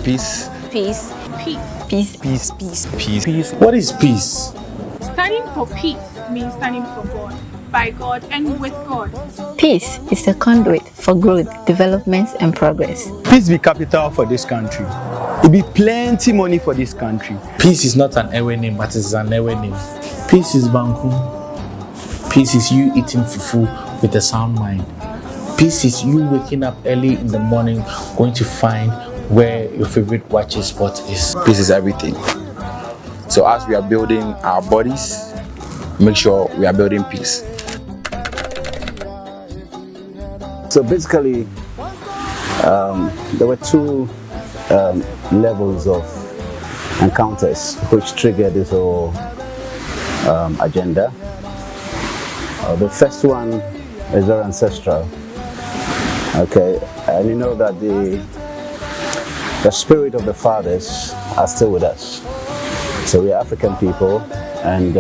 Peace. Peace. Peace. Peace. Peace. Peace. Peace. Peace. What is peace? Standing for peace means standing for God, by God, and with God. Peace is a conduit for growth, development, and progress. Peace be capital for this country. It be plenty money for this country. Peace is not an Ewe name, but it's an Ewe name. Peace is Banku. Peace is you eating fufu with a sound mind. Peace is you waking up early in the morning, going to find where your favorite watching spot is. Peace is everything. So as we are building our bodies, make sure we are building peace. So basically, there were two levels of encounters which triggered this whole agenda. The first one is very ancestral. Okay, and you know that the spirit of the fathers are still with us. So we are African people, and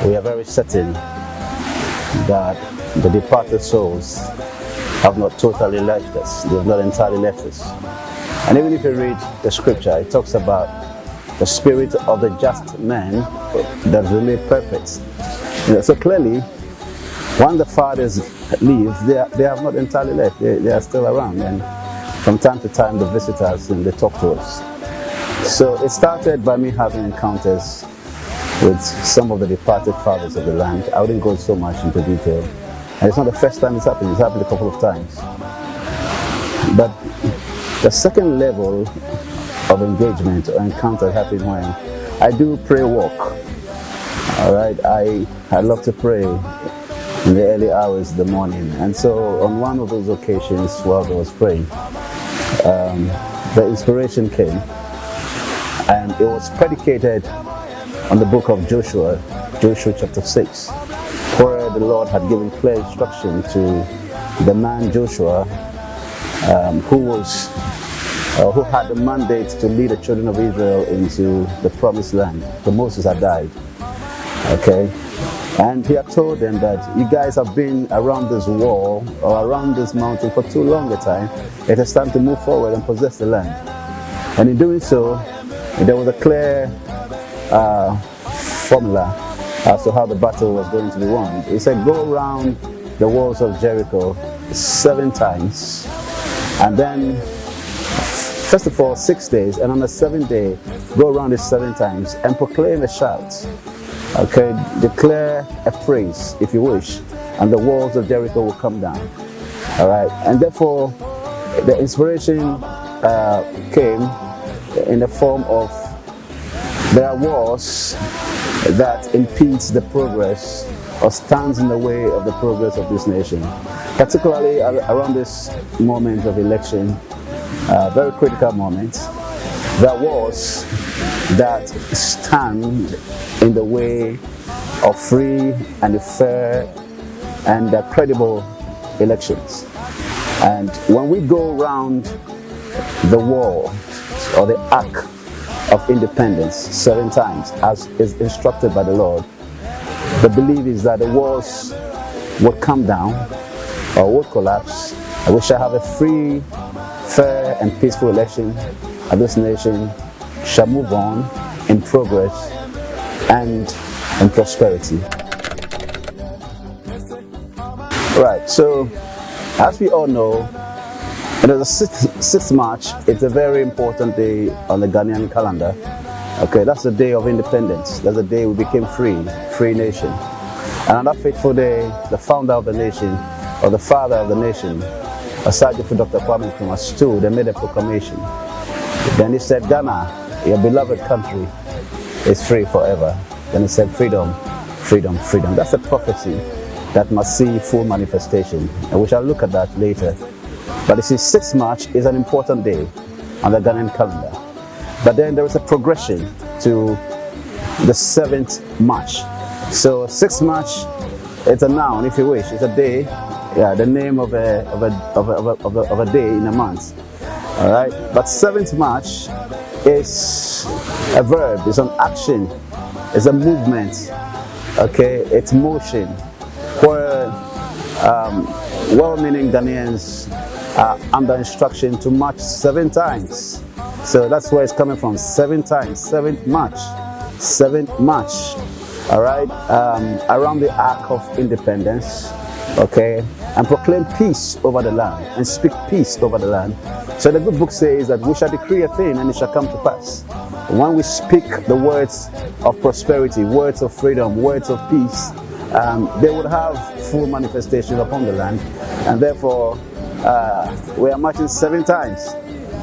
we are very certain that the departed souls have not totally left us. They have not entirely left us. And even if you read the scripture, it talks about the spirit of the just man that remain perfect. So clearly, when the fathers leave, they have not entirely left. They are still around, and from time to time they visit us and they talk to us. So it started by me having encounters with some of the departed fathers of the land. I wouldn't go so much into detail. And it's not the first time it's happened a couple of times. But the second level of engagement or encounter happened when I do prayer walk. All right, I love to pray in the early hours of the morning. And so on one of those occasions while I was praying, the inspiration came, and it was predicated on the book of Joshua chapter 6, where the Lord had given clear instruction to the man Joshua, who had the mandate to lead the children of Israel into the promised land. So Moses had died. Okay, and he had told them that you guys have been around this wall or around this mountain for too long a time. It is time to move forward and possess the land. And in doing so, there was a clear formula as to how the battle was going to be won. He said, go around the walls of Jericho 7 times, and then first of all 6 days, and on the 7th day go around it 7 times and proclaim a shout. Okay, declare a praise if you wish, and the walls of Jericho will come down. All right, and therefore the inspiration came in the form of there are walls that impedes the progress or stands in the way of the progress of this nation, particularly around this moment of election, very critical moment. There are walls that stand in the way of free and fair and credible elections. And when we go around the wall or the arc of independence 7 times, as is instructed by the Lord, the belief is that the walls would come down or would collapse, and we shall have a free, fair, and peaceful election, and this nation shall move on in progress and in prosperity. Right, so as we all know, the 6th March, it's a very important day on the Ghanaian calendar. Okay, that's the day of independence. That's the day we became free nation. And on that fateful day, the founder of the nation, or the father of the nation, aside from Dr. Kwame Nkrumah, stood and made a proclamation. Then he said, Ghana, your beloved country, is free forever. Then he said, freedom, freedom, freedom. That's a prophecy that must see full manifestation. And we shall look at that later. But you see, 6th March is an important day on the Ghanaian calendar. But then there is a progression to the 7th March. So 6th March, it's a noun, if you wish. It's a day, the name of a day in a month. All right. But 7th March is a verb. It's an action. It's a movement. Okay. It's motion. Where well-meaning Ghanaians are under instruction to march 7 times. So that's where it's coming from, 7 times, 7th march, 7th march, all right, around the Ark of Independence, okay, and proclaim peace over the land and speak peace over the land. So the good book says that we shall decree a thing and it shall come to pass. When we speak the words of prosperity, words of freedom, words of peace, they would have full manifestation upon the land, and therefore we are marching 7 times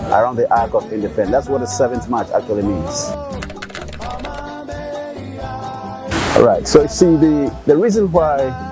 around the Ark of Independence. That's what the 7th march actually means. All right, so you see the reason why